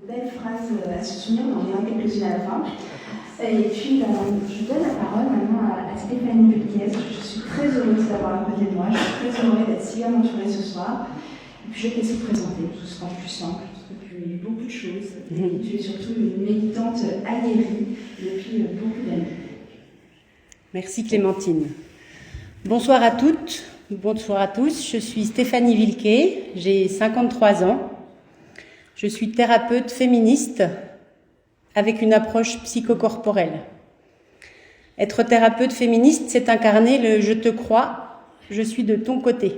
Belle phrase à se souvenir, on en verra quelques-unes à la fin. Et puis, je donne la parole maintenant à Stéphanie Wilkes. Je suis très heureuse d'avoir à côté de moi. Je suis très heureuse d'être si bien entourée ce soir. Et puis, je vais te laisser te présenter. Ce sera plus simple, parce que tu as eu beaucoup de choses. Et tu es surtout une militante aguerrie depuis beaucoup d'années. Merci Clémentine. Bonsoir à toutes, bonsoir à tous. Je suis Stéphanie Wilkes, j'ai 53 ans. Je suis thérapeute féministe avec une approche psychocorporelle. Être thérapeute féministe, c'est incarner le « je te crois, je suis de ton côté ».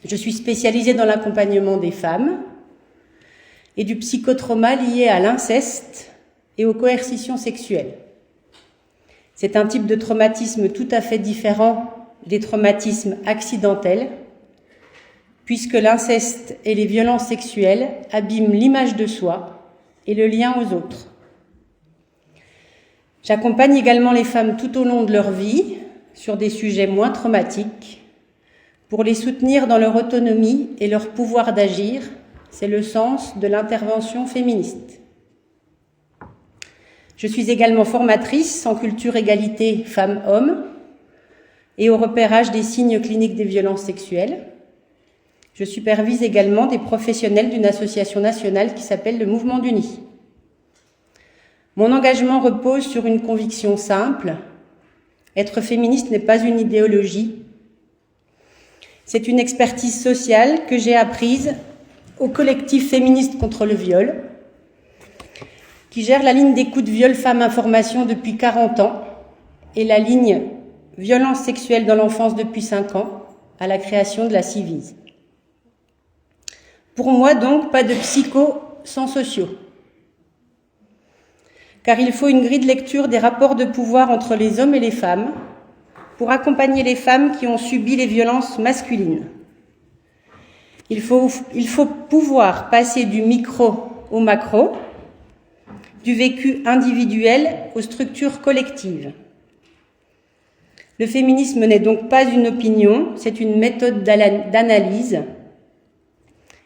Je suis spécialisée dans l'accompagnement des femmes et du psychotrauma lié à l'inceste et aux coercitions sexuelles. C'est un type de traumatisme tout à fait différent des traumatismes accidentels, puisque l'inceste et les violences sexuelles abîment l'image de soi et le lien aux autres. J'accompagne également les femmes tout au long de leur vie sur des sujets moins traumatiques pour les soutenir dans leur autonomie et leur pouvoir d'agir. C'est le sens de l'intervention féministe. Je suis également formatrice en culture égalité femmes-hommes et au repérage des signes cliniques des violences sexuelles. Je supervise également des professionnels d'une association nationale qui s'appelle le Mouvement d'Uni. Mon engagement repose sur une conviction simple. Être féministe n'est pas une idéologie. C'est une expertise sociale que j'ai apprise au collectif féministe contre le viol, qui gère la ligne d'écoute Viol Femmes Information depuis 40 ans et la ligne Violence sexuelle dans l'enfance depuis 5 ans à la création de la Civise. Pour moi donc, pas de psycho sans sociaux. Car il faut une grille de lecture des rapports de pouvoir entre les hommes et les femmes pour accompagner les femmes qui ont subi les violences masculines. Il faut pouvoir passer du micro au macro, du vécu individuel aux structures collectives. Le féminisme n'est donc pas une opinion, c'est une méthode d'analyse.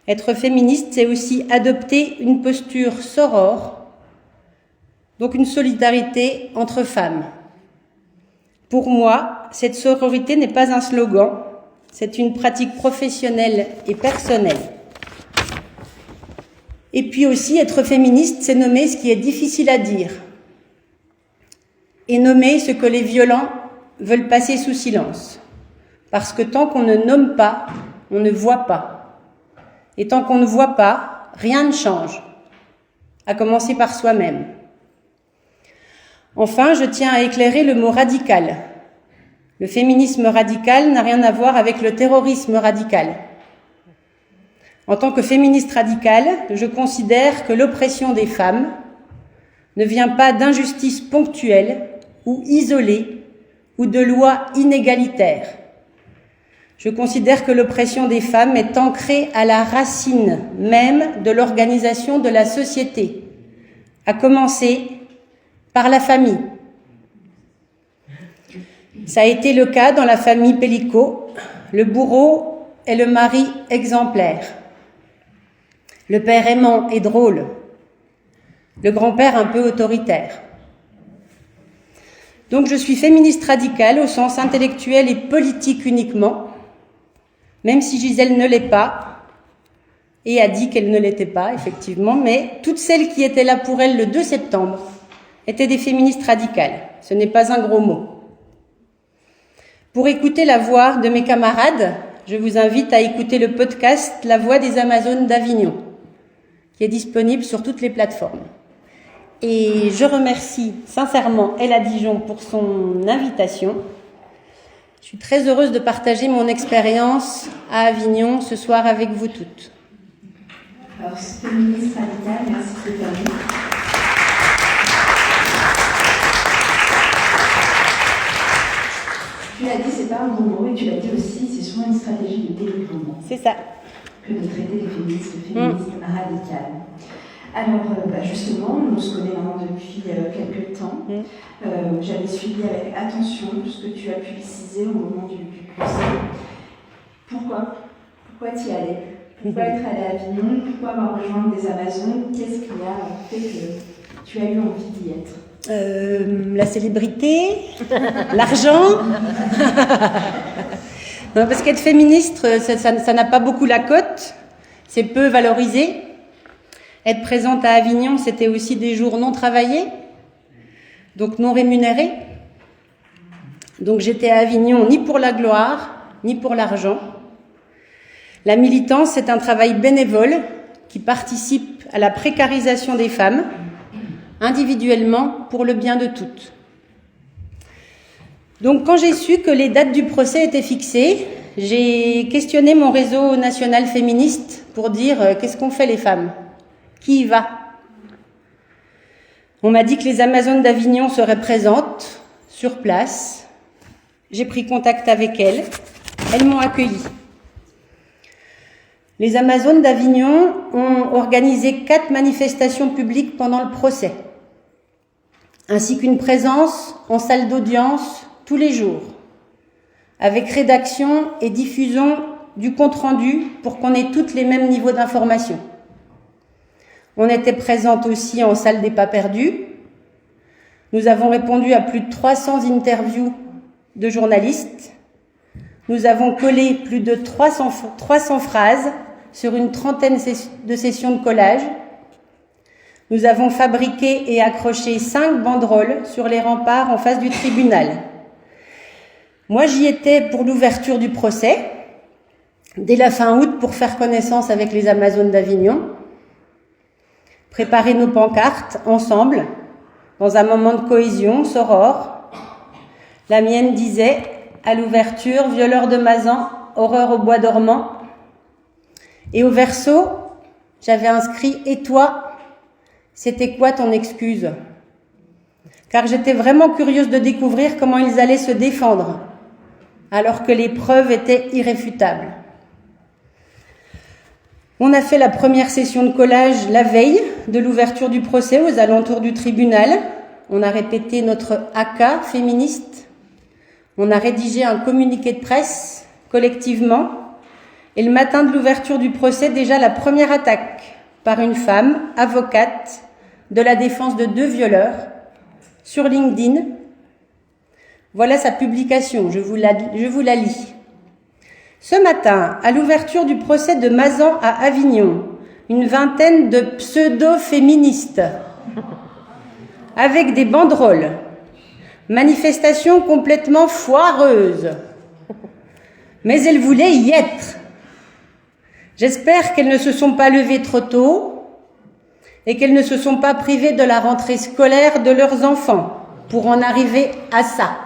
Être féministe, c'est aussi adopter une posture sorore, donc une solidarité entre femmes. Pour moi, cette sororité n'est pas un slogan, c'est une pratique professionnelle et personnelle. Et puis aussi, être féministe, c'est nommer ce qui est difficile à dire et nommer ce que les violents veulent passer sous silence. Parce que tant qu'on ne nomme pas, on ne voit pas. Et tant qu'on ne voit pas, rien ne change, à commencer par soi-même. Enfin, je tiens à éclairer le mot radical. Le féminisme radical n'a rien à voir avec le terrorisme radical. En tant que féministe radicale, je considère que l'oppression des femmes ne vient pas d'injustices ponctuelles ou isolées ou de lois inégalitaires. Je considère que l'oppression des femmes est ancrée à la racine même de l'organisation de la société, à commencer par la famille. Ça a été le cas dans la famille Pellicot. Le bourreau est le mari exemplaire. Le père aimant et drôle. Le grand-père un peu autoritaire. Donc je suis féministe radicale au sens intellectuel et politique uniquement, même si Gisèle ne l'est pas, et a dit qu'elle ne l'était pas, effectivement, mais toutes celles qui étaient là pour elle le 2 septembre étaient des féministes radicales. Ce n'est pas un gros mot. Pour écouter la voix de mes camarades, je vous invite à écouter le podcast « La voix des Amazones d'Avignon », qui est disponible sur toutes les plateformes. Et je remercie sincèrement Ella Dijon pour son invitation. Je suis très heureuse de partager mon expérience à Avignon ce soir avec vous toutes. Alors, féministe radicale, merci Stéphanie. Tu l'as dit, c'est pas un gros mot, et tu l'as dit aussi, c'est souvent une stratégie de délivrement. C'est ça. Que de traiter les féministes radicales. Alors, justement, on se connaît maintenant depuis quelques temps. J'avais suivi avec attention ce que tu as publicisé au moment du procès. Pourquoi tu y allais? Pourquoi être allé à Avignon? Pourquoi avoir rejoint des Amazones? Qu'est-ce qui a fait que tu as eu envie d'y être? La célébrité, l'argent. Non, parce qu'être féministe, ça n'a pas beaucoup la cote, c'est peu valorisé. Être présente à Avignon, c'était aussi des jours non travaillés, donc non rémunérés. Donc j'étais à Avignon ni pour la gloire, ni pour l'argent. La militance, c'est un travail bénévole qui participe à la précarisation des femmes, individuellement, pour le bien de toutes. Donc quand j'ai su que les dates du procès étaient fixées, j'ai questionné mon réseau national féministe pour dire qu'est-ce qu'on fait les femmes? Qui y va? On m'a dit que les Amazones d'Avignon seraient présentes, sur place. J'ai pris contact avec elles. Elles m'ont accueillie. Les Amazones d'Avignon ont organisé 4 manifestations publiques pendant le procès, ainsi qu'une présence en salle d'audience tous les jours, avec rédaction et diffusion du compte-rendu pour qu'on ait tous les mêmes niveaux d'information. On était présente aussi en salle des pas perdus. Nous avons répondu à plus de 300 interviews de journalistes. Nous avons collé plus de 300 phrases sur une trentaine de sessions de collage. Nous avons fabriqué et accroché 5 banderoles sur les remparts en face du tribunal. Moi, j'y étais pour l'ouverture du procès, dès la fin août, pour faire connaissance avec les Amazones d'Avignon, préparer nos pancartes ensemble, dans un moment de cohésion sorore. La mienne disait, à l'ouverture, violeurs de Mazan, horreur au bois dormant. Et au verso, j'avais inscrit « Et toi, c'était quoi ton excuse ?» Car j'étais vraiment curieuse de découvrir comment ils allaient se défendre, alors que les preuves étaient irréfutables. On a fait la première session de collage la veille de l'ouverture du procès aux alentours du tribunal. On a répété notre AK féministe. On a rédigé un communiqué de presse collectivement. Et le matin de l'ouverture du procès, déjà la première attaque par une femme, avocate, de la défense de 2 violeurs, sur LinkedIn. Voilà sa publication, je vous la lis. Ce matin, à l'ouverture du procès de Mazan à Avignon, une vingtaine de pseudo-féministes, avec des banderoles, manifestation complètement foireuse. Mais elles voulaient y être. J'espère qu'elles ne se sont pas levées trop tôt et qu'elles ne se sont pas privées de la rentrée scolaire de leurs enfants pour en arriver à ça.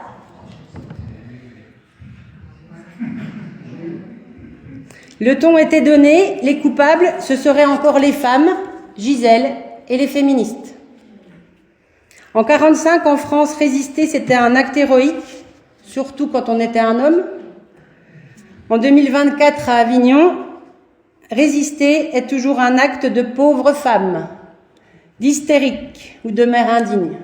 Le ton était donné, les coupables, ce seraient encore les femmes, Gisèle, et les féministes. En 1945, en France, résister, c'était un acte héroïque, surtout quand on était un homme. En 2024, à Avignon, résister est toujours un acte de pauvre femme, d'hystérique ou de mère indigne.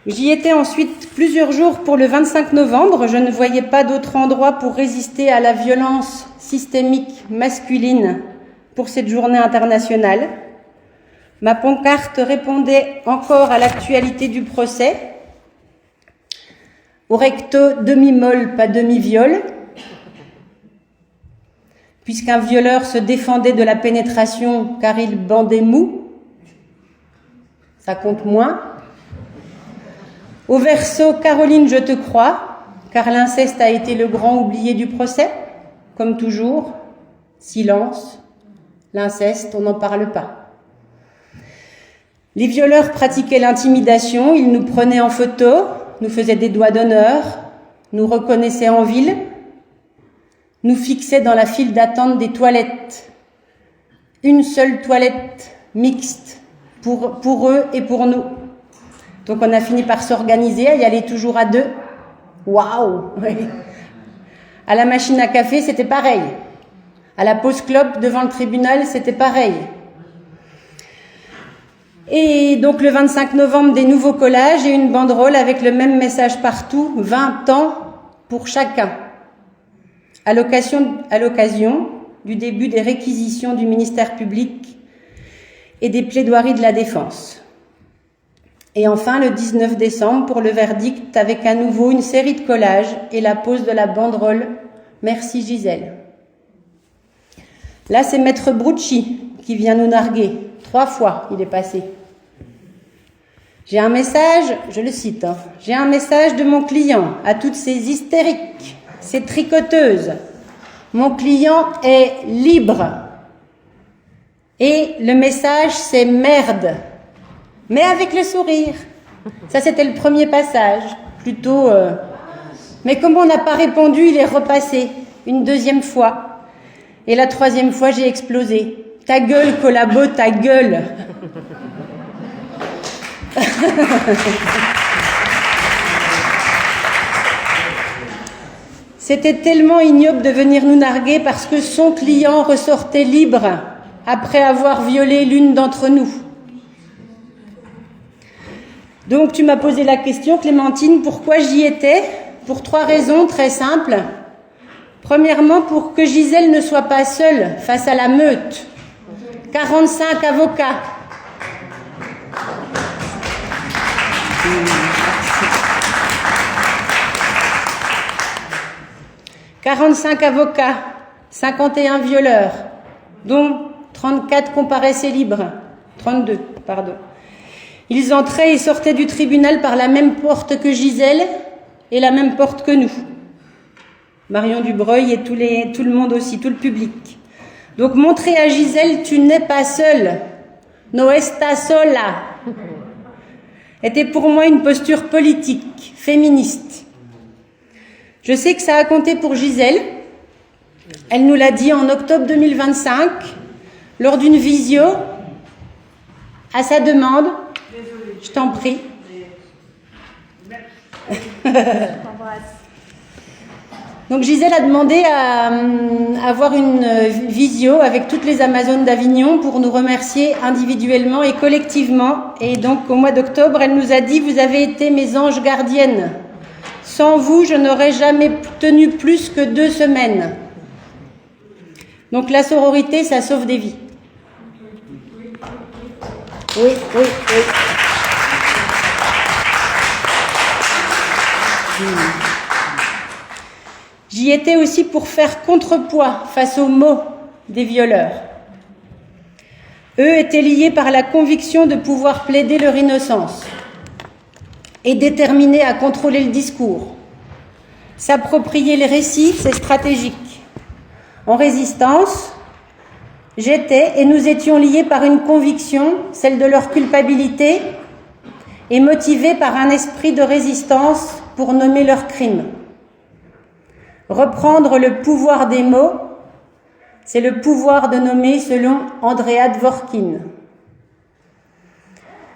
J'y étais ensuite plusieurs jours pour le 25 novembre. Je ne voyais pas d'autre endroit pour résister à la violence systémique masculine pour cette journée internationale. Ma pancarte répondait encore à l'actualité du procès. Au recto, demi-molle, pas demi-viol. Puisqu'un violeur se défendait de la pénétration car il bandait mou, ça compte moins. Au verso, Caroline, je te crois, car l'inceste a été le grand oublié du procès. Comme toujours, silence, l'inceste, on n'en parle pas. Les violeurs pratiquaient l'intimidation, ils nous prenaient en photo, nous faisaient des doigts d'honneur, nous reconnaissaient en ville, nous fixaient dans la file d'attente des toilettes. Une seule toilette mixte pour eux et pour nous. Donc on a fini par s'organiser, à y aller toujours à 2. Waouh! À la machine à café, c'était pareil. À la pause clope devant le tribunal, c'était pareil. Et donc le 25 novembre, des nouveaux collages et une banderole avec le même message partout, 20 ans pour chacun. à l'occasion du début des réquisitions du ministère public et des plaidoiries de la défense. Et enfin, le 19 décembre, pour le verdict, avec à nouveau une série de collages et la pose de la banderole « Merci Gisèle ». Là, c'est Maître Brucci qui vient nous narguer. 3 fois, il est passé. J'ai un message, je le cite, j'ai un message de mon client à toutes ces hystériques, ces tricoteuses. Mon client est libre. Et le message, c'est merde. Mais avec le sourire. Ça, c'était le premier passage. Plutôt... Mais comme on n'a pas répondu, il est repassé. Une 2e fois. Et la 3e fois, j'ai explosé. Ta gueule, collabo, ta gueule. C'était tellement ignoble de venir nous narguer parce que son client ressortait libre après avoir violé l'une d'entre nous. Donc tu m'as posé la question, Clémentine, pourquoi j'y étais? Pour 3 raisons très simples. Premièrement, pour que Gisèle ne soit pas seule face à la meute. 45 avocats. 45 avocats, 51 violeurs, dont 34 comparaissaient libres. 32, pardon. Ils entraient et sortaient du tribunal par la même porte que Gisèle et la même porte que nous. Marion Dubreuil et tout le monde aussi, tout le public. Donc montrer à Gisèle, tu n'es pas seule, no estás sola, était pour moi une posture politique, féministe. Je sais que ça a compté pour Gisèle. Elle nous l'a dit en octobre 2025, lors d'une visio, à sa demande. Je t'en prie. Donc Gisèle a demandé à avoir une visio avec toutes les Amazones d'Avignon pour nous remercier individuellement et collectivement. Et donc au mois d'octobre, elle nous a dit « Vous avez été mes anges gardiennes. Sans vous, je n'aurais jamais tenu plus que 2 semaines. » Donc la sororité, ça sauve des vies. Oui, oui, oui. J'y étais aussi pour faire contrepoids face aux mots des violeurs. Eux étaient liés par la conviction de pouvoir plaider leur innocence et déterminés à contrôler le discours. S'approprier les récits, c'est stratégique. En résistance, j'étais et nous étions liés par une conviction, celle de leur culpabilité, et motivés par un esprit de résistance pour nommer leurs crimes. Reprendre le pouvoir des mots, c'est le pouvoir de nommer selon Andrea Dworkin.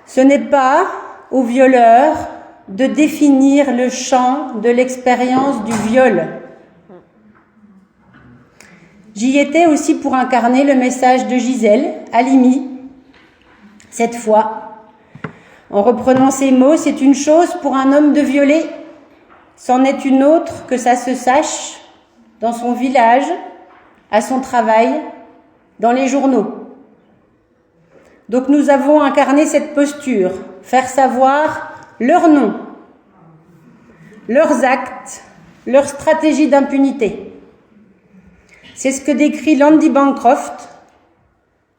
Ce n'est pas aux violeurs de définir le champ de l'expérience du viol. J'y étais aussi pour incarner le message de Gisèle, Halimi. Cette fois, en reprenant ces mots, c'est une chose pour un homme de violer. C'en est une autre que ça se sache dans son village, à son travail, dans les journaux. Donc nous avons incarné cette posture, faire savoir leur nom, leurs actes, leur stratégie d'impunité. C'est ce que décrit Landy Bancroft.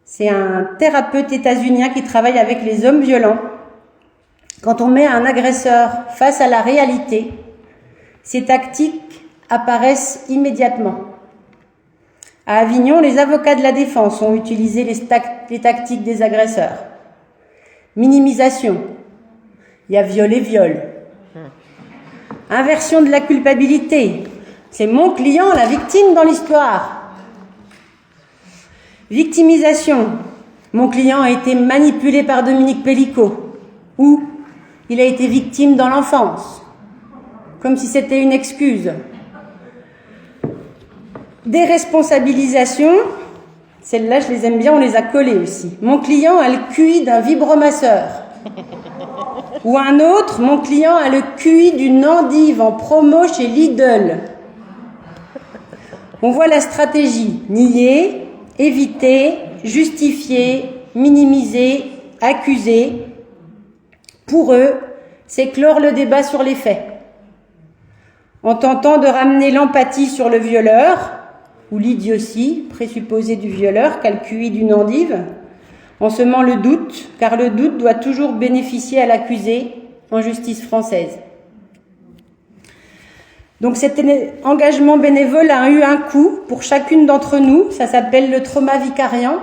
C'est un thérapeute états-unien qui travaille avec les hommes violents. Quand on met un agresseur face à la réalité, ces tactiques apparaissent immédiatement. À Avignon, les avocats de la défense ont utilisé les tactiques des agresseurs. Minimisation. Il y a viol et viol. Inversion de la culpabilité. C'est mon client, la victime dans l'histoire. Victimisation. Mon client a été manipulé par Dominique Pellicot. Ou il a été victime dans l'enfance. Comme si c'était une excuse. Déresponsabilisation, celles-là je les aime bien, on les a collées aussi. Mon client a le QI d'un vibromasseur. Ou un autre, mon client a le QI d'une endive en promo chez Lidl. On voit la stratégie: nier, éviter, justifier, minimiser, accuser. Pour eux, c'est clore le débat sur les faits. En tentant de ramener l'empathie sur le violeur, ou l'idiotie présupposée du violeur, qu'a le QI d'une endive, en semant le doute, car le doute doit toujours bénéficier à l'accusé en justice française. Donc cet engagement bénévole a eu un coût pour chacune d'entre nous, ça s'appelle le trauma vicariant,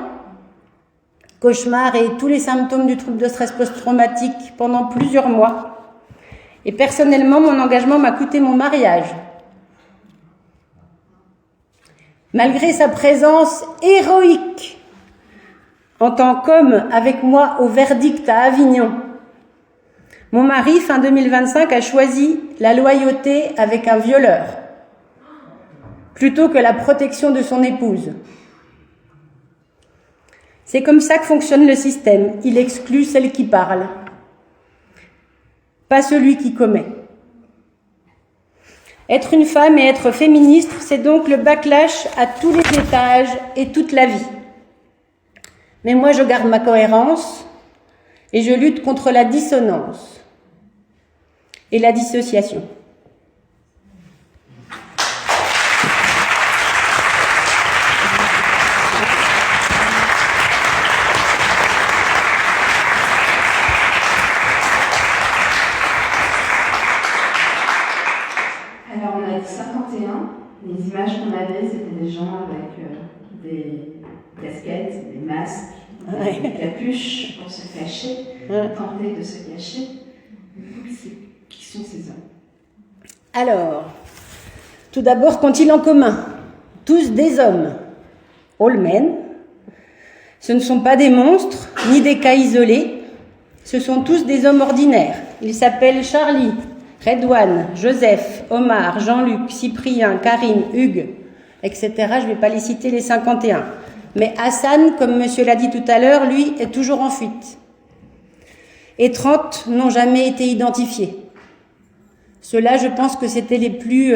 cauchemar et tous les symptômes du trouble de stress post-traumatique pendant plusieurs mois. Et personnellement, mon engagement m'a coûté mon mariage. Malgré sa présence héroïque en tant qu'homme avec moi au verdict à Avignon, mon mari, fin 2025, a choisi la loyauté avec un violeur plutôt que la protection de son épouse. C'est comme ça que fonctionne le système. Il exclut celle qui parle, pas celui qui commet. Être une femme et être féministe, c'est donc le backlash à tous les étages et toute la vie. Mais moi, je garde ma cohérence et je lutte contre la dissonance et la dissociation. Alors, on a dit 51. Les images qu'on avait, c'était des gens avec des casquettes, des masques, des capuches pour se cacher, tenter de se cacher. Qui sont ces hommes? Alors, tout d'abord, qu'ont-ils en commun? Tous des hommes, all men. Ce ne sont pas des monstres, ni des cas isolés. Ce sont tous des hommes ordinaires. Ils s'appellent Charlie, Redouane, Joseph, Omar, Jean-Luc, Cyprien, Karine, Hugues, etc. Je ne vais pas les citer les 51. Mais Hassan, comme monsieur l'a dit tout à l'heure, lui, est toujours en fuite. Et 30 n'ont jamais été identifiés. Ceux-là, je pense que c'était les plus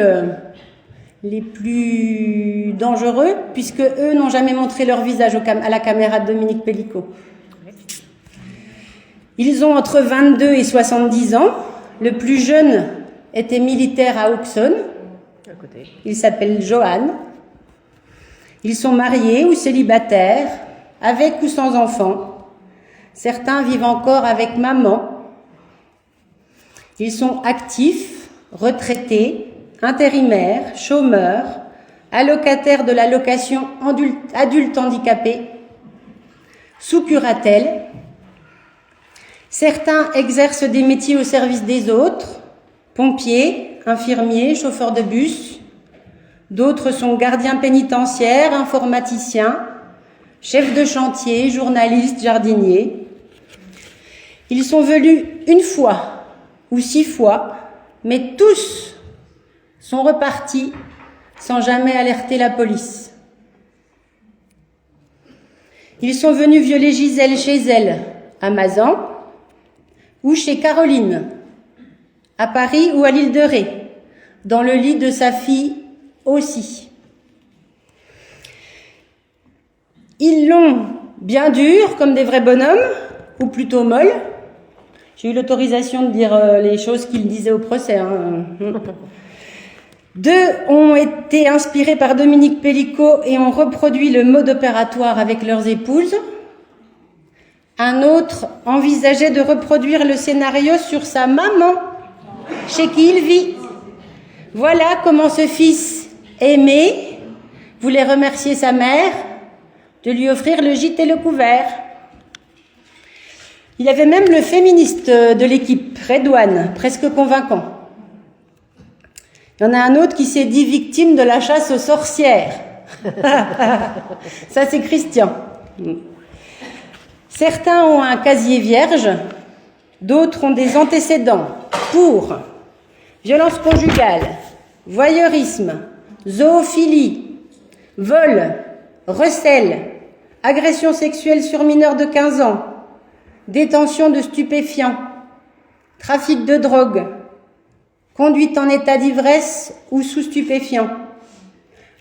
dangereux, puisque eux n'ont jamais montré leur visage à la caméra de Dominique Pellicot. Ils ont entre 22 et 70 ans. Le plus jeune était militaire à Auxonne. Il s'appelle Johan. Ils sont mariés ou célibataires, avec ou sans enfants. Certains vivent encore avec maman. Ils sont actifs, retraités, intérimaires, chômeurs, allocataires de l'allocation adulte handicapé, sous curatelle. Certains exercent des métiers au service des autres, pompiers, infirmiers, chauffeurs de bus. D'autres sont gardiens pénitentiaires, informaticiens, chefs de chantier, journalistes, jardiniers. Ils sont venus une fois ou 6 fois, mais tous sont repartis sans jamais alerter la police. Ils sont venus violer Gisèle chez elle, à Mazan, ou chez Caroline, à Paris ou à l'île de Ré, dans le lit de sa fille aussi. Ils l'ont bien dur, comme des vrais bonhommes, ou plutôt molles. J'ai eu l'autorisation de dire les choses qu'il disait au procès. Deux ont été inspirés par Dominique Pellicot et ont reproduit le mode opératoire avec leurs épouses. Un autre envisageait de reproduire le scénario sur sa maman, chez qui il vit. Voilà comment ce fils aimé voulait remercier sa mère de lui offrir le gîte et le couvert. Il y avait même le féministe de l'équipe, Redouane, presque convaincant. Il y en a un autre qui s'est dit victime de la chasse aux sorcières. Ça, c'est Christian. Certains ont un casier vierge, d'autres ont des antécédents pour violence conjugale, voyeurisme, zoophilie, vol, recel, agression sexuelle sur mineurs de 15 ans, détention de stupéfiants, trafic de drogue, conduite en état d'ivresse ou sous stupéfiants,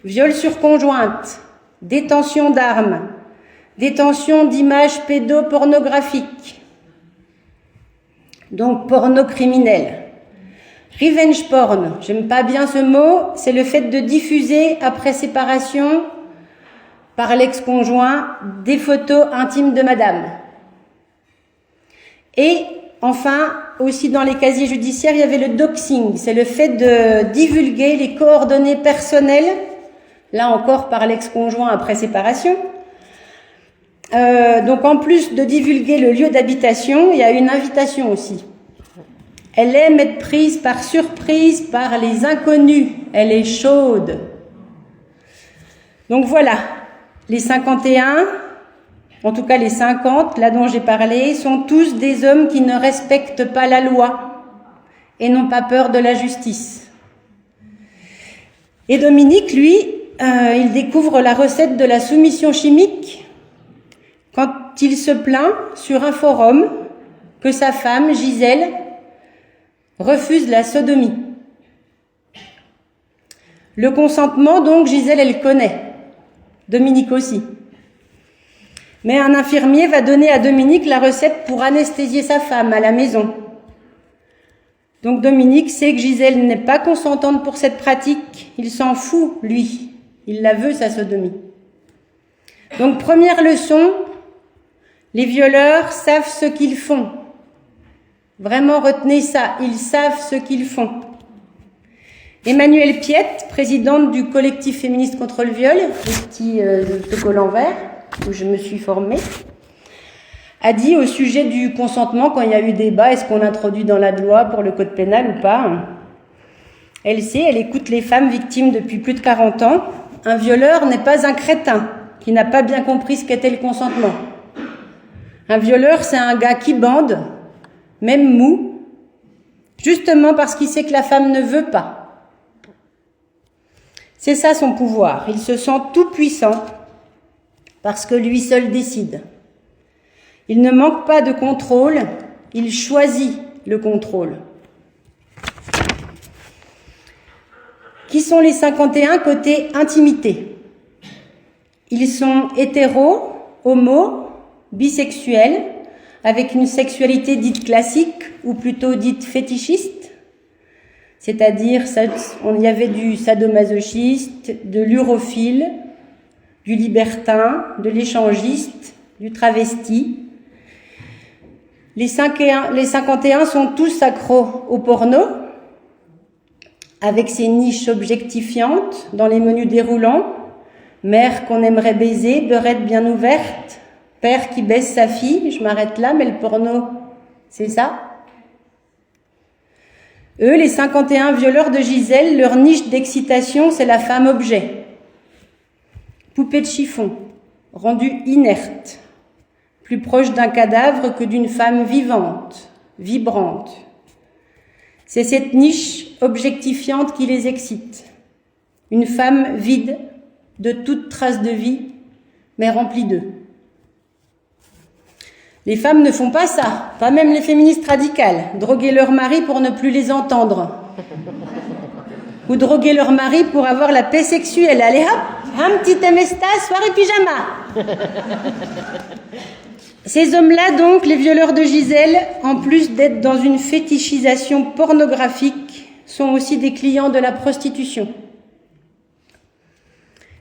viol sur conjointe, détention d'armes, détention d'images pédopornographiques, donc porno criminel. Revenge porn, j'aime pas bien ce mot, c'est le fait de diffuser après séparation par l'ex-conjoint des photos intimes de madame. Et enfin, aussi dans les casiers judiciaires, il y avait le doxing, c'est le fait de divulguer les coordonnées personnelles, là encore par l'ex-conjoint après séparation. Donc en plus de divulguer le lieu d'habitation, il y a une invitation aussi. Elle aime être prise par surprise par les inconnus, elle est chaude. Donc voilà, les 51, en tout cas les 50, là dont j'ai parlé, sont tous des hommes qui ne respectent pas la loi et n'ont pas peur de la justice. Et Dominique, lui, il découvre la recette de la soumission chimique quand il se plaint sur un forum que sa femme, Gisèle, refuse la sodomie. Le consentement, donc, Gisèle, elle connaît. Dominique aussi. Mais un infirmier va donner à Dominique la recette pour anesthésier sa femme à la maison. Donc Dominique sait que Gisèle n'est pas consentante pour cette pratique. Il s'en fout, lui. Il la veut, sa sodomie. Donc première leçon, les violeurs savent ce qu'ils font. Vraiment, retenez ça, ils savent ce qu'ils font. Emmanuelle Piette, présidente du collectif féministe contre le viol, le petit autocollant vert, où je me suis formée, a dit au sujet du consentement, quand il y a eu débat, est-ce qu'on introduit dans la loi pour le code pénal ou pas? Elle sait, elle écoute les femmes victimes depuis plus de 40 ans. Un violeur n'est pas un crétin qui n'a pas bien compris ce qu'était le consentement. Un violeur, c'est un gars qui bande, même mou, justement parce qu'il sait que la femme ne veut pas. C'est ça son pouvoir. Il se sent tout puissant parce que lui seul décide. Il ne manque pas de contrôle, il choisit le contrôle. Qui sont les 51 côté intimité? Ils sont hétéros, homo, bisexuels, avec une sexualité dite classique ou plutôt dite fétichiste. C'est-à-dire, il y avait du sadomasochiste, de l'urophile, du libertin, de l'échangiste, du travesti. Les 51 sont tous accros au porno, avec ses niches objectifiantes dans les menus déroulants, mère qu'on aimerait baiser, beurette bien ouverte, père qui baise sa fille, je m'arrête là, mais le porno, c'est ça. Eux, les 51 violeurs de Gisèle, leur niche d'excitation, c'est la femme objet. Poupée de chiffon, rendue inerte, plus proche d'un cadavre que d'une femme vivante, vibrante. C'est cette niche objectifiante qui les excite. Une femme vide, de toute trace de vie, mais remplie d'eux. Les femmes ne font pas ça, pas même les féministes radicales. Droguer leur mari pour ne plus les entendre. Ou droguer leur mari pour avoir la paix sexuelle. Allez hop, un petit temesta, soirée pyjama. Ces hommes-là, donc, les violeurs de Gisèle, en plus d'être dans une fétichisation pornographique, sont aussi des clients de la prostitution.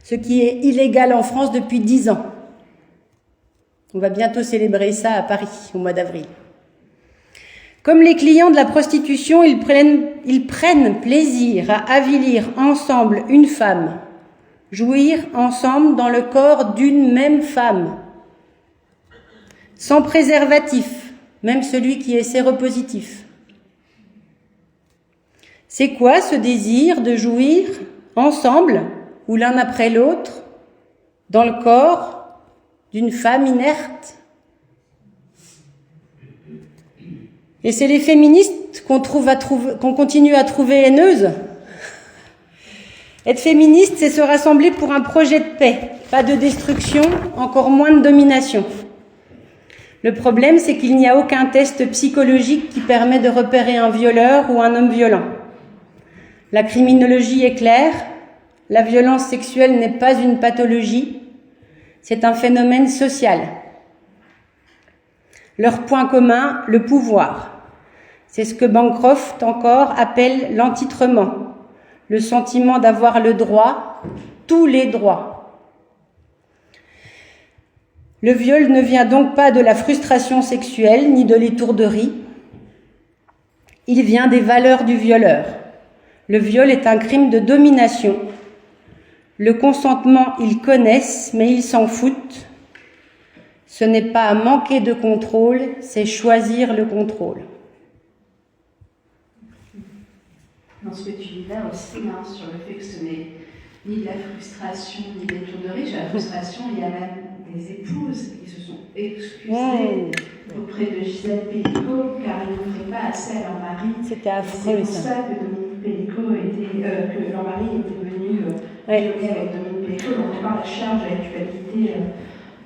Ce qui est illégal en France depuis 10 ans. On va bientôt célébrer ça à Paris, au mois d'avril. Comme les clients de la prostitution, ils prennent plaisir à avilir ensemble une femme, jouir ensemble dans le corps d'une même femme, sans préservatif, même celui qui est séropositif. C'est quoi ce désir de jouir ensemble, ou l'un après l'autre, dans le corps d'une femme inerte? Et c'est les féministes qu'on continue à trouver haineuses. Être féministe, c'est se rassembler pour un projet de paix, pas de destruction, encore moins de domination. Le problème, c'est qu'il n'y a aucun test psychologique qui permet de repérer un violeur ou un homme violent. La criminologie est claire, la violence sexuelle n'est pas une pathologie, c'est un phénomène social. Leur point commun, le pouvoir. C'est ce que Bancroft encore appelle l'entitrement, le sentiment d'avoir le droit, tous les droits. Le viol ne vient donc pas de la frustration sexuelle ni de l'étourderie. Il vient des valeurs du violeur. Le viol est un crime de domination. Le consentement, ils connaissent, mais ils s'en foutent. Ce n'est pas manquer de contrôle, c'est choisir le contrôle. Dans ce que tu dis là aussi, sur le fait que ce n'est ni de la frustration, ni de l'étourderie, sur la frustration, il y a même des épouses qui se sont excusées auprès de Gisèle Pellicot car elles n'offraient pas assez à leur mari. C'était affreux, c'est pour ça que Dominique Pellicot que leur mari était venu violer avec Dominique Pellicot. Donc on parle de la charge de la culpabilité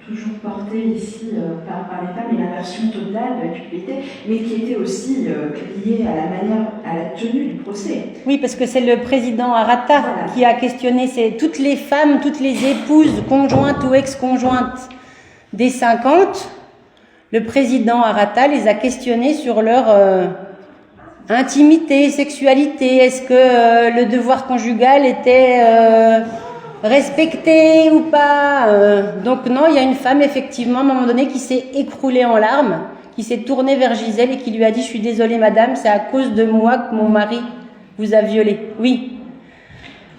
toujours portée ici par les femmes et l'inversion totale de la culpabilité, mais qui était aussi liée à la manière, à la tenue du procès. Oui, parce que c'est le président Arata qui a questionné toutes les femmes, toutes les épouses, conjointes ou ex-conjointes des 50. Le président Arata les a questionnées sur leur intimité, sexualité. Est-ce que le devoir conjugal était respecté ou pas Donc non, il y a une femme effectivement à un moment donné qui s'est écroulée en larmes, qui s'est tournée vers Gisèle et qui lui a dit « Je suis désolée madame, c'est à cause de moi que mon mari vous a violée. » Oui.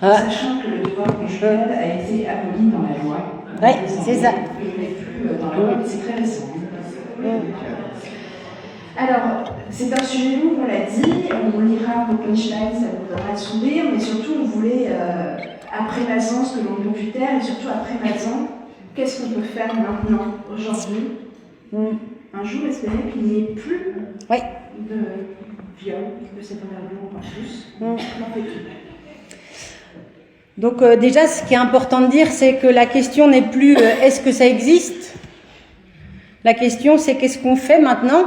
Sachant que le devoir conjugal a été aboli dans la loi. Oui, c'est ça. Il n'est plus dans la loi, mais c'est très récent. Alors, c'est un sujet lourd, on l'a dit, on lira un peu punchline, ça vous donnera le sourire, mais surtout on voulait, après Mazan, ce que l'on peut plus taire, et surtout après Mazan, qu'est-ce qu'on peut faire maintenant, aujourd'hui, un jour espérer qu'il n'y ait plus de viol, de cet environnement encore plus, on fait tout. Donc déjà, ce qui est important de dire, c'est que la question n'est plus est-ce que ça existe ? La question, c'est qu'est-ce qu'on fait maintenant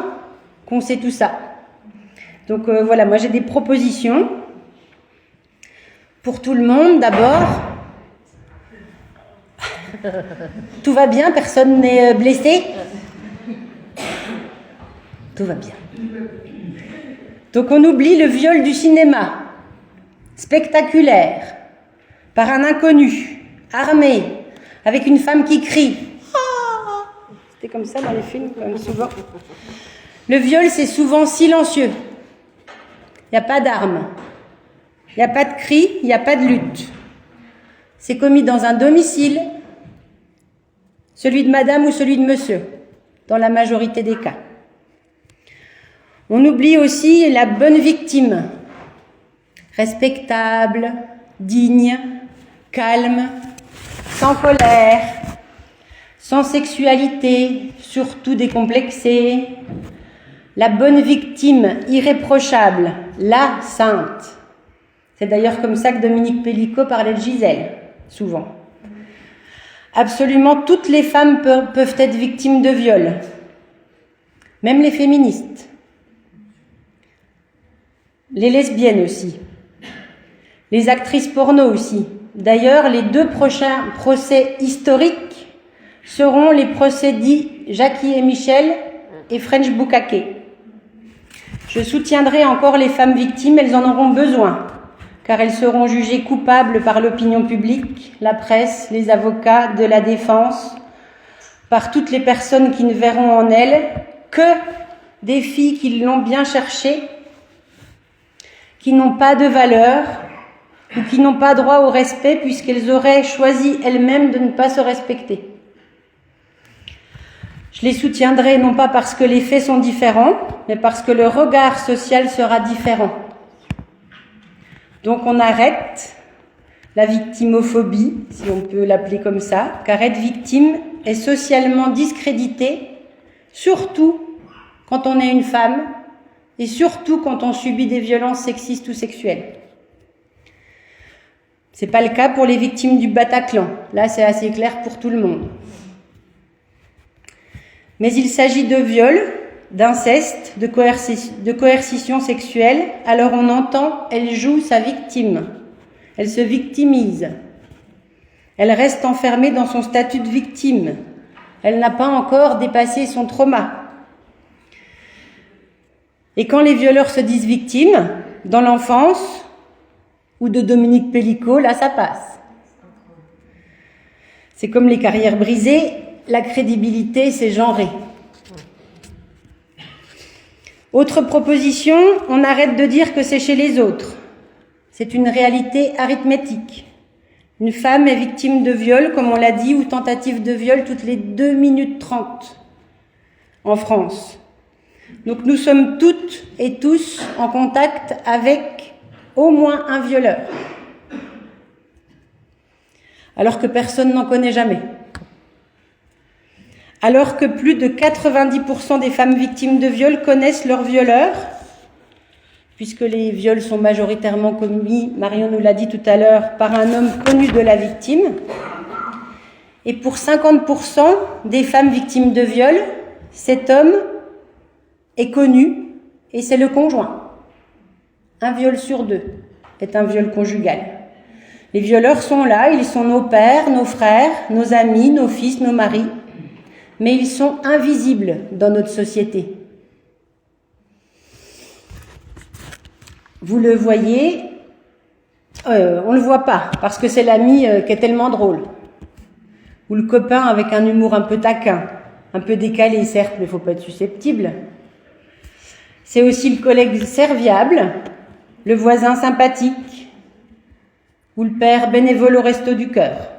qu'on sait tout ça. Donc voilà, moi j'ai des propositions pour tout le monde. D'abord, tout va bien, personne n'est blessé. Tout va bien. Donc on oublie le viol du cinéma, spectaculaire, par un inconnu, armé, avec une femme qui crie. C'était comme ça dans les films, quand même, souvent. Le viol, c'est souvent silencieux. Il n'y a pas d'armes. Il n'y a pas de cri, il n'y a pas de lutte. C'est commis dans un domicile, celui de madame ou celui de monsieur, dans la majorité des cas. On oublie aussi la bonne victime, respectable, digne, calme, sans colère, sans sexualité, surtout décomplexée. La bonne victime, irréprochable, la sainte. C'est d'ailleurs comme ça que Dominique Pellicot parlait de Gisèle, souvent. Absolument toutes les femmes peuvent être victimes de viol, même les féministes. Les lesbiennes aussi. Les actrices porno aussi. D'ailleurs, les 2 prochains procès historiques seront les procès dits Jackie et Michel et French Bukake. Je soutiendrai encore les femmes victimes, elles en auront besoin, car elles seront jugées coupables par l'opinion publique, la presse, les avocats de la défense, par toutes les personnes qui ne verront en elles que des filles qui l'ont bien cherché, qui n'ont pas de valeur ou qui n'ont pas droit au respect puisqu'elles auraient choisi elles-mêmes de ne pas se respecter. Je les soutiendrai non pas parce que les faits sont différents, mais parce que le regard social sera différent. Donc on arrête la victimophobie, si on peut l'appeler comme ça, car être victime est socialement discrédité, surtout quand on est une femme et surtout quand on subit des violences sexistes ou sexuelles. C'est pas le cas pour les victimes du Bataclan. Là, c'est assez clair pour tout le monde. Mais il s'agit de viol, d'inceste, de coercition sexuelle. Alors on entend, elle joue sa victime. Elle se victimise. Elle reste enfermée dans son statut de victime. Elle n'a pas encore dépassé son trauma. Et quand les violeurs se disent victimes, dans l'enfance, ou de Dominique Pellicot, là ça passe. C'est comme les carrières brisées, la crédibilité c'est genré. Autre proposition, on arrête de dire que c'est chez les autres. C'est une réalité arithmétique. Une femme est victime de viol, comme on l'a dit, ou tentative de viol toutes les 2 minutes 30 en France. Donc nous sommes toutes et tous en contact avec au moins un violeur. Alors que personne n'en connaît jamais. Alors que plus de 90% des femmes victimes de viol connaissent leur violeur, puisque les viols sont majoritairement commis, Marion nous l'a dit tout à l'heure, par un homme connu de la victime. Et pour 50% des femmes victimes de viol, cet homme est connu et c'est le conjoint. Un viol sur 2 est un viol conjugal. Les violeurs sont là, ils sont nos pères, nos frères, nos amis, nos fils, nos maris, mais ils sont invisibles dans notre société. Vous le voyez, on ne le voit pas, parce que c'est l'ami qui est tellement drôle. Ou le copain avec un humour un peu taquin, un peu décalé, certes, mais il ne faut pas être susceptible. C'est aussi le collègue serviable, le voisin sympathique, ou le père bénévole au resto du cœur.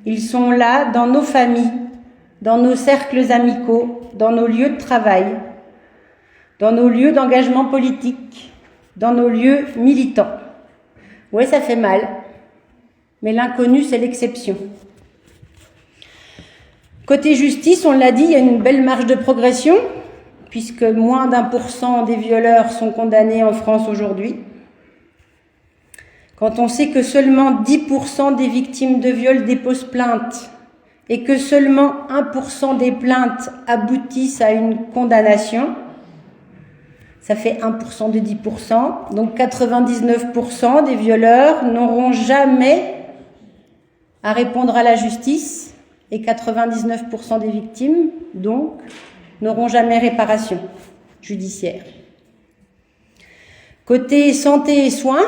Ils sont là dans nos familles, dans nos cercles amicaux, dans nos lieux de travail, dans nos lieux d'engagement politique, dans nos lieux militants. Ouais, ça fait mal, mais l'inconnu, c'est l'exception. Côté justice, on l'a dit, il y a une belle marge de progression, puisque moins d'1% des violeurs sont condamnés en France aujourd'hui. Quand on sait que seulement 10% des victimes de viol déposent plainte et que seulement 1% des plaintes aboutissent à une condamnation, ça fait 1% de 10%, donc 99% des violeurs n'auront jamais à répondre à la justice et 99% des victimes, donc, n'auront jamais réparation judiciaire. Côté santé et soins,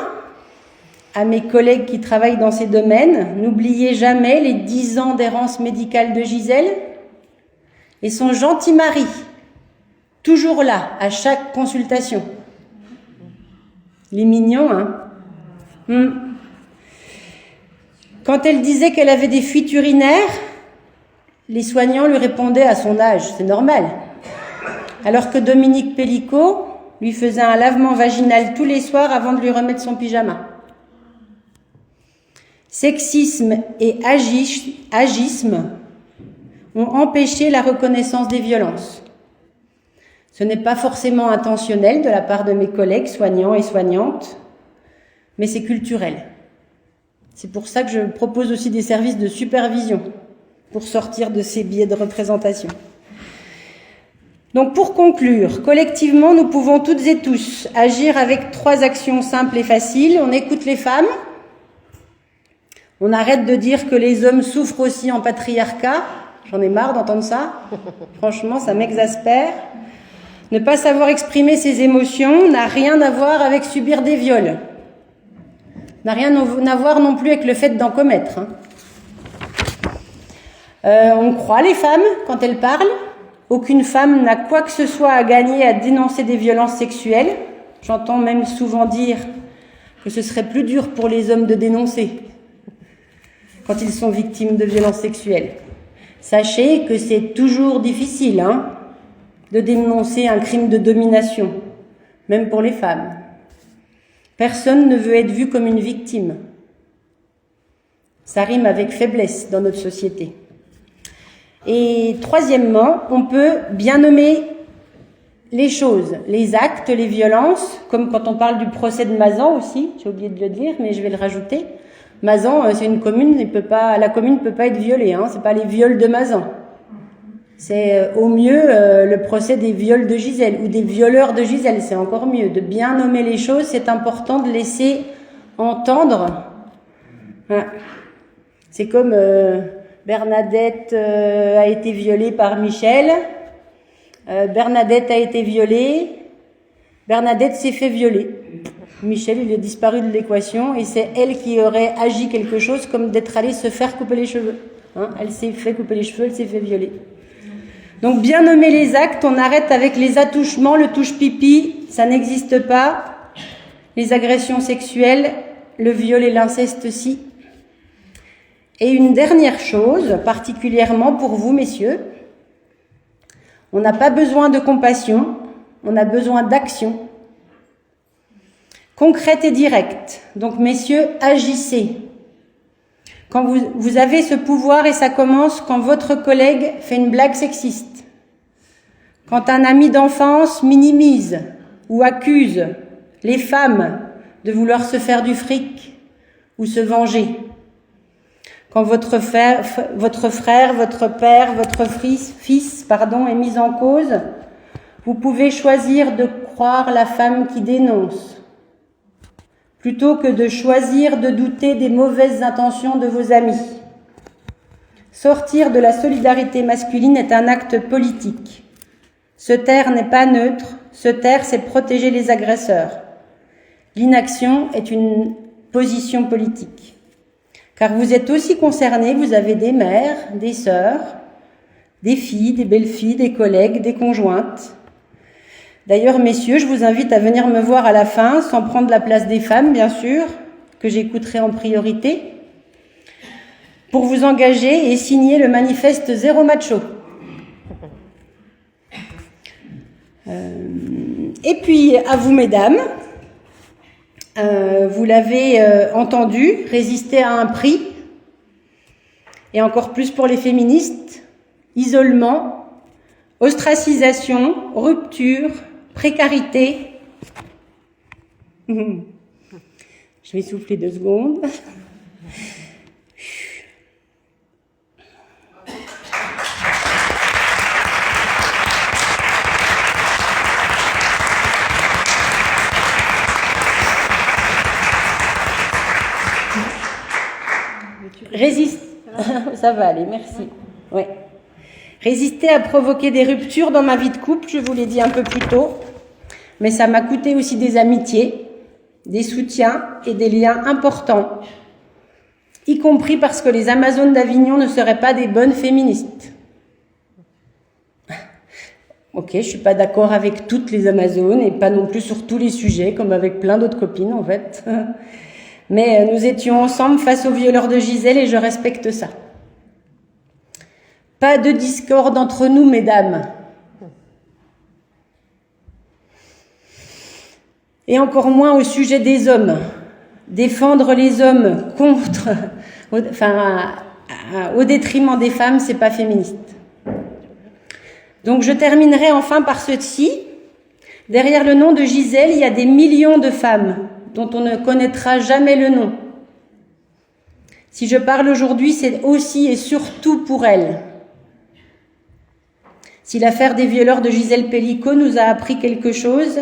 à mes collègues qui travaillent dans ces domaines, n'oubliez jamais les 10 ans d'errance médicale de Gisèle et son gentil mari, toujours là, à chaque consultation. Il est mignon, hein? Quand elle disait qu'elle avait des fuites urinaires, les soignants lui répondaient à son âge, c'est normal. Alors que Dominique Pellicot lui faisait un lavement vaginal tous les soirs avant de lui remettre son pyjama. Sexisme et agisme ont empêché la reconnaissance des violences. Ce n'est pas forcément intentionnel de la part de mes collègues soignants et soignantes, mais c'est culturel. C'est pour ça que je propose aussi des services de supervision pour sortir de ces biais de représentation. Donc pour conclure, collectivement, nous pouvons toutes et tous agir avec 3 actions simples et faciles. On écoute les femmes. On arrête de dire que les hommes souffrent aussi en patriarcat. J'en ai marre d'entendre ça. Franchement, ça m'exaspère. Ne pas savoir exprimer ses émotions n'a rien à voir avec subir des viols. N'a rien à voir non plus avec le fait d'en commettre. On croit les femmes quand elles parlent. Aucune femme n'a quoi que ce soit à gagner à dénoncer des violences sexuelles. J'entends même souvent dire que ce serait plus dur pour les hommes de dénoncer quand ils sont victimes de violences sexuelles. Sachez que c'est toujours difficile de dénoncer un crime de domination, même pour les femmes. Personne ne veut être vu comme une victime. Ça rime avec faiblesse dans notre société. Et troisièmement, on peut bien nommer les choses, les actes, les violences, comme quand on parle du procès de Mazan aussi, j'ai oublié de le dire, mais je vais le rajouter. Mazan, c'est une commune, la commune ne peut pas être violée, c'est pas les viols de Mazan. C'est au mieux le procès des viols de Gisèle, ou des violeurs de Gisèle, c'est encore mieux. De bien nommer les choses, c'est important de laisser entendre. C'est comme Bernadette a été violée par Michel, Bernadette a été violée, Bernadette s'est fait violer. Michel, il est disparu de l'équation et c'est elle qui aurait agi quelque chose comme d'être allée se faire couper les cheveux. Elle s'est fait couper les cheveux, elle s'est fait violer. Donc bien nommer les actes, on arrête avec les attouchements, le touche-pipi, ça n'existe pas. Les agressions sexuelles, le viol et l'inceste, si. Et une dernière chose, particulièrement pour vous, messieurs, on n'a pas besoin de compassion, on a besoin d'action. Concrète et directe. Donc, messieurs, agissez. Quand vous avez ce pouvoir et ça commence quand votre collègue fait une blague sexiste. Quand un ami d'enfance minimise ou accuse les femmes de vouloir se faire du fric ou se venger. Quand votre frère, votre père, votre fils, est mis en cause, vous pouvez choisir de croire la femme qui dénonce, plutôt que de choisir de douter des mauvaises intentions de vos amis. Sortir de la solidarité masculine est un acte politique. Se taire n'est pas neutre, se taire c'est protéger les agresseurs. L'inaction est une position politique. Car vous êtes aussi concernés, vous avez des mères, des sœurs, des filles, des belles-filles, des collègues, des conjointes. D'ailleurs, messieurs, je vous invite à venir me voir à la fin, sans prendre la place des femmes, bien sûr, que j'écouterai en priorité, pour vous engager et signer le manifeste Zéro Macho. Et puis, à vous, mesdames, vous l'avez entendu, résister à un prix, et encore plus pour les féministes, isolement, ostracisation, rupture, précarité. Je vais souffler 2 secondes. Ça va aller, merci. Ouais. Résister à provoquer des ruptures dans ma vie de couple, je vous l'ai dit un peu plus tôt, mais ça m'a coûté aussi des amitiés, des soutiens et des liens importants, y compris parce que les Amazones d'Avignon ne seraient pas des bonnes féministes. Ok, je suis pas d'accord avec toutes les Amazones et pas non plus sur tous les sujets, comme avec plein d'autres copines en fait. Mais nous étions ensemble face aux violeurs de Gisèle et je respecte ça. Pas de discorde entre nous, mesdames. Et encore moins au sujet des hommes. Défendre les hommes au détriment des femmes, c'est pas féministe. Donc je terminerai enfin par ceci. Derrière le nom de Gisèle, il y a des millions de femmes dont on ne connaîtra jamais le nom. Si je parle aujourd'hui, c'est aussi et surtout pour elles. Si l'affaire des violeurs de Gisèle Pelicot nous a appris quelque chose,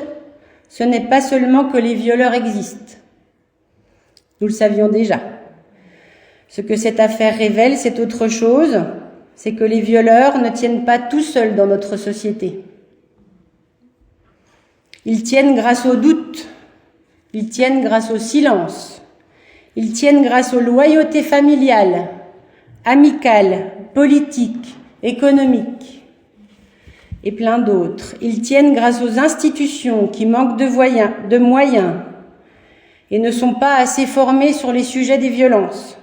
ce n'est pas seulement que les violeurs existent. Nous le savions déjà. Ce que cette affaire révèle, c'est autre chose, c'est que les violeurs ne tiennent pas tout seuls dans notre société. Ils tiennent grâce au doute, ils tiennent grâce au silence, ils tiennent grâce aux loyautés familiales, amicales, politiques, économiques et plein d'autres. Ils tiennent grâce aux institutions qui manquent de moyens et ne sont pas assez formées sur les sujets des violences.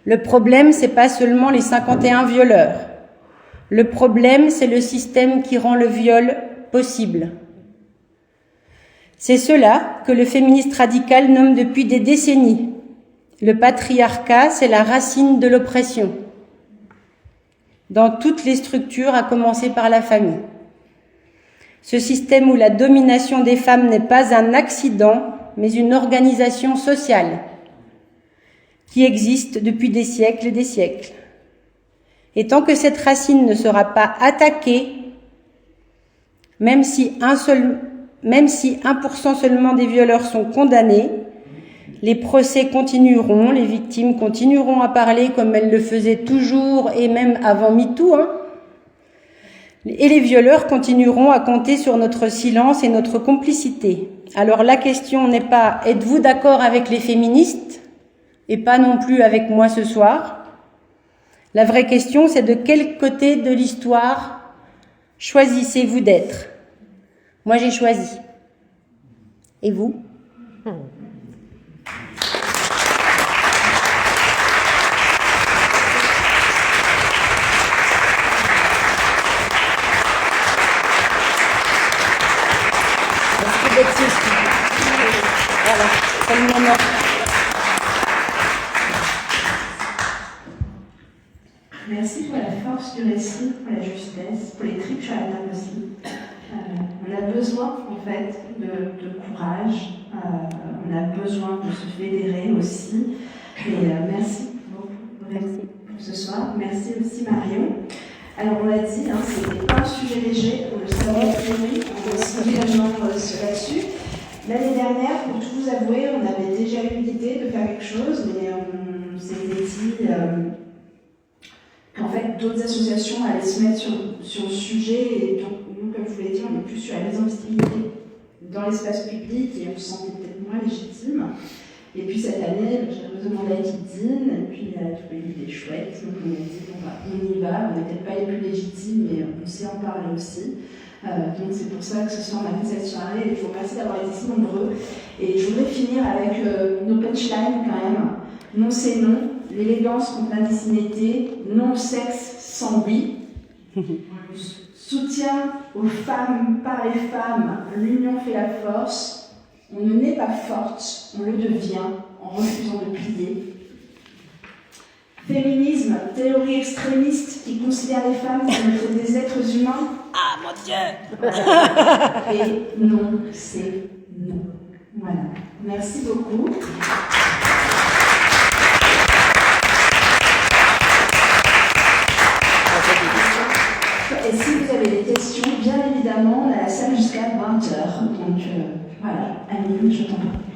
Le problème, c'est pas seulement les 51 violeurs. Le problème, c'est le système qui rend le viol possible. C'est cela que le féministe radical nomme depuis des décennies. Le patriarcat, c'est la racine de l'oppression. Dans toutes les structures, à commencer par la famille. Ce système où la domination des femmes n'est pas un accident, mais une organisation sociale qui existe depuis des siècles et des siècles. Et tant que cette racine ne sera pas attaquée, même si 1% seulement des violeurs sont condamnés, Les procès continueront, les victimes continueront à parler comme elles le faisaient toujours et même avant MeToo, hein. Et les violeurs continueront à compter sur notre silence et notre complicité. Alors la question n'est pas « êtes-vous d'accord avec les féministes ?» et pas non plus avec moi ce soir. La vraie question, c'est de quel côté de l'histoire choisissez-vous d'être? Moi, j'ai choisi. Et vous? Merci d'être ici. Voilà, c'est le moment. Merci pour la force du récit, pour la justesse, pour les tripes sur la table aussi. On a besoin, en fait, de courage. On a besoin de se fédérer aussi. Et merci beaucoup pour ce soir. Merci aussi Marion. Alors on l'a dit, hein, c'est pas un sujet léger, on le savait a priori, on se met là-dessus. L'année dernière, pour tout vous avouer, on avait déjà eu l'idée de faire quelque chose, mais on s'était dit qu'en fait d'autres associations allaient se mettre sur le sujet, et donc nous, comme je vous l'ai dit, on est plus sur la mise en visibilité dans l'espace public et on se sentait peut-être moins légitime. Et puis cette année, j'ai demandé à Kidine, et puis elle a trouvé l'idée chouette, donc on a dit bon, bah, on y va, on n'est peut-être pas les plus légitimes, mais on sait en parler aussi. Donc c'est pour ça que ce soir on a fait cette soirée, et je vous remercie d'avoir été si nombreux. Et je voudrais finir avec nos punchlines quand même. Non c'est non, l'élégance contre l'indignité, non au sexe sans oui. Soutien aux femmes par les femmes, l'union fait la force. On ne naît pas forte, on le devient en refusant de plier. Féminisme, théorie extrémiste qui considère les femmes comme des êtres humains. Ah mon Dieu! Et non, c'est non. Voilà. Merci beaucoup. Et si vous avez des questions, bien évidemment, on a la salle jusqu'à 20h. Donc voilà, Annie, je t'en prie.